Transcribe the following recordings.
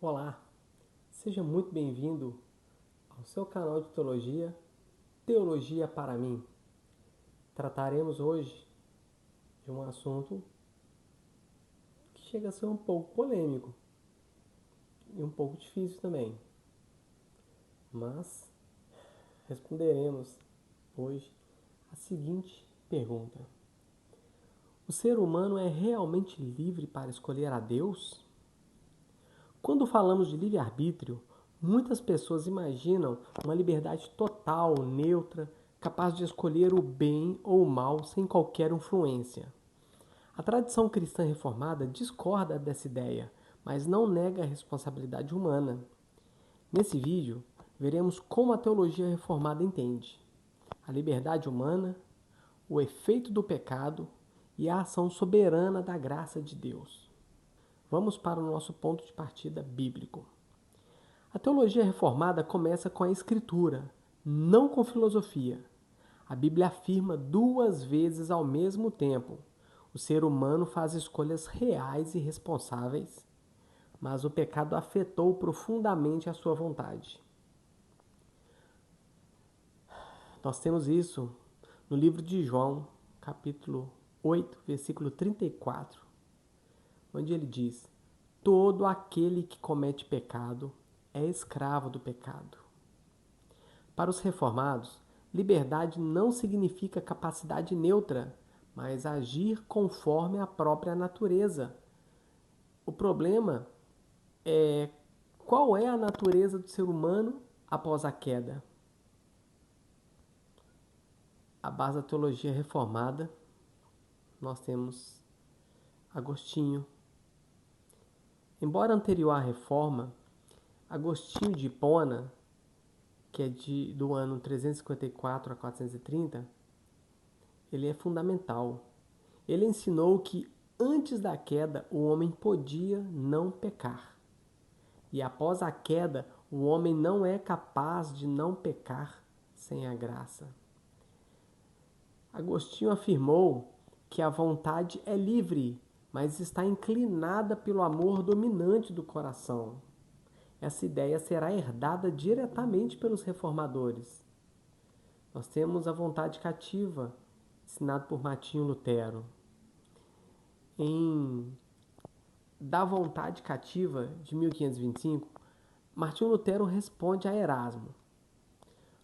Olá, seja muito bem-vindo ao seu canal de teologia, Teologia para mim. Trataremos hoje de um assunto que chega a ser um pouco polêmico e um pouco difícil também, mas responderemos hoje a seguinte pergunta: o ser humano é realmente livre para escolher a Deus? Quando falamos de livre-arbítrio, muitas pessoas imaginam uma liberdade total, neutra, capaz de escolher o bem ou o mal sem qualquer influência. A tradição cristã reformada discorda dessa ideia, mas não nega a responsabilidade humana. Nesse vídeo, veremos como a teologia reformada entende a liberdade humana, o efeito do pecado e a ação soberana da graça de Deus. Vamos para o nosso ponto de partida bíblico. A teologia reformada começa com a Escritura, não com filosofia. A Bíblia afirma duas vezes ao mesmo tempo: o ser humano faz escolhas reais e responsáveis, mas o pecado afetou profundamente a sua vontade. Nós temos isso no livro de João, capítulo 8, versículo 34, onde ele diz: todo aquele que comete pecado é escravo do pecado. Para os reformados, liberdade não significa capacidade neutra, mas agir conforme a própria natureza. O problema é qual é a natureza do ser humano após a queda. A base da teologia reformada, nós temos Agostinho. Embora anterior à reforma, Agostinho de Hipona, que é do ano 354 a 430, ele é fundamental. Ele ensinou que antes da queda o homem podia não pecar. E após a queda, o homem não é capaz de não pecar sem a graça. Agostinho afirmou que a vontade é livre, mas está inclinada pelo amor dominante do coração. Essa ideia será herdada diretamente pelos reformadores. Nós temos a vontade cativa, ensinado por Martinho Lutero. Em Da Vontade Cativa, de 1525, Martinho Lutero responde a Erasmo.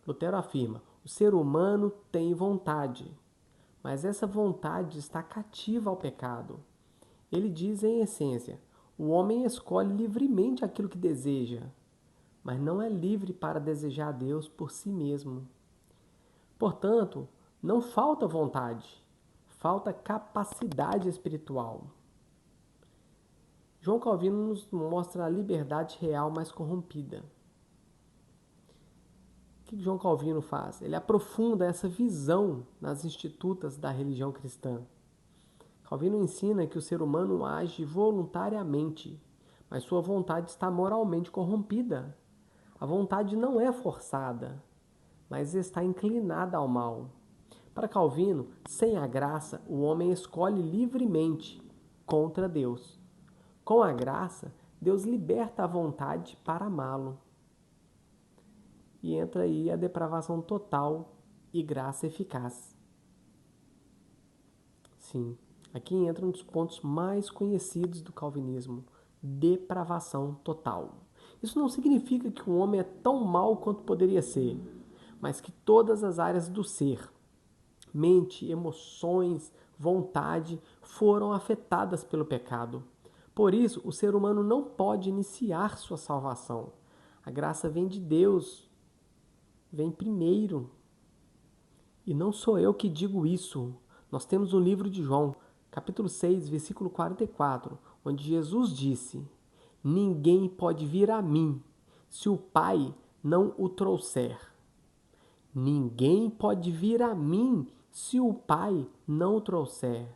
Lutero afirma: o ser humano tem vontade, mas essa vontade está cativa ao pecado. Ele diz, em essência, o homem escolhe livremente aquilo que deseja, mas não é livre para desejar a Deus por si mesmo. Portanto, não falta vontade, falta capacidade espiritual. João Calvino nos mostra a liberdade real mais corrompida. O que João Calvino faz? Ele aprofunda essa visão nas institutas da religião cristã. Calvino ensina que o ser humano age voluntariamente, mas sua vontade está moralmente corrompida. A vontade não é forçada, mas está inclinada ao mal. Para Calvino, sem a graça, o homem escolhe livremente contra Deus. Com a graça, Deus liberta a vontade para amá-lo. E entra aí a depravação total e graça eficaz. Sim, aqui entra um dos pontos mais conhecidos do calvinismo: depravação total. Isso não significa que o homem é tão mau quanto poderia ser, mas que todas as áreas do ser, mente, emoções, vontade, foram afetadas pelo pecado. Por isso, o ser humano não pode iniciar sua salvação. A graça vem de Deus, vem primeiro. E não sou eu que digo isso. Nós temos um livro de João, capítulo 6, versículo 44, onde Jesus disse: ninguém pode vir a mim se o Pai não o trouxer. Ninguém pode vir a mim se o Pai não o trouxer.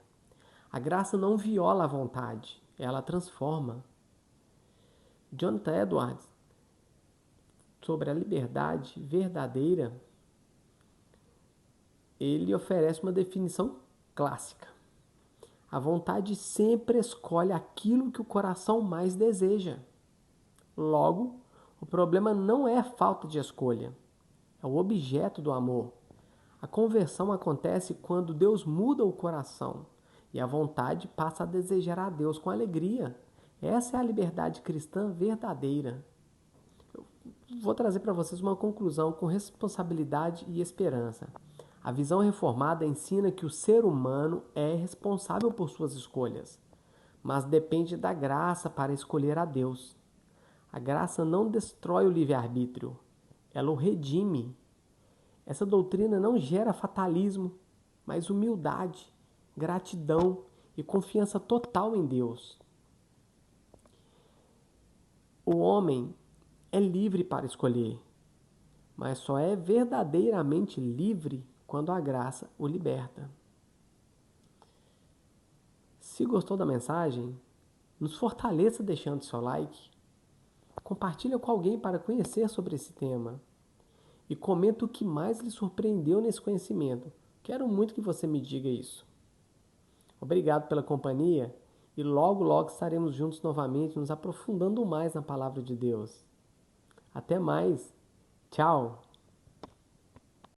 A graça não viola a vontade, ela transforma. Jonathan Edwards, sobre a liberdade verdadeira, ele oferece uma definição clássica. A vontade sempre escolhe aquilo que o coração mais deseja. Logo, o problema não é a falta de escolha, é o objeto do amor. A conversão acontece quando Deus muda o coração e a vontade passa a desejar a Deus com alegria. Essa é a liberdade cristã verdadeira. Vou trazer para vocês uma conclusão com responsabilidade e esperança. A visão reformada ensina que o ser humano é responsável por suas escolhas, mas depende da graça para escolher a Deus. A graça não destrói o livre-arbítrio, ela o redime. Essa doutrina não gera fatalismo, mas humildade, gratidão e confiança total em Deus. O homem é livre para escolher, mas só é verdadeiramente livre quando a graça o liberta. Se gostou da mensagem, nos fortaleça deixando seu like, compartilha com alguém para conhecer sobre esse tema e comenta o que mais lhe surpreendeu nesse conhecimento. Quero muito que você me diga isso. Obrigado pela companhia e logo logo estaremos juntos novamente nos aprofundando mais na palavra de Deus. Até mais. Tchau.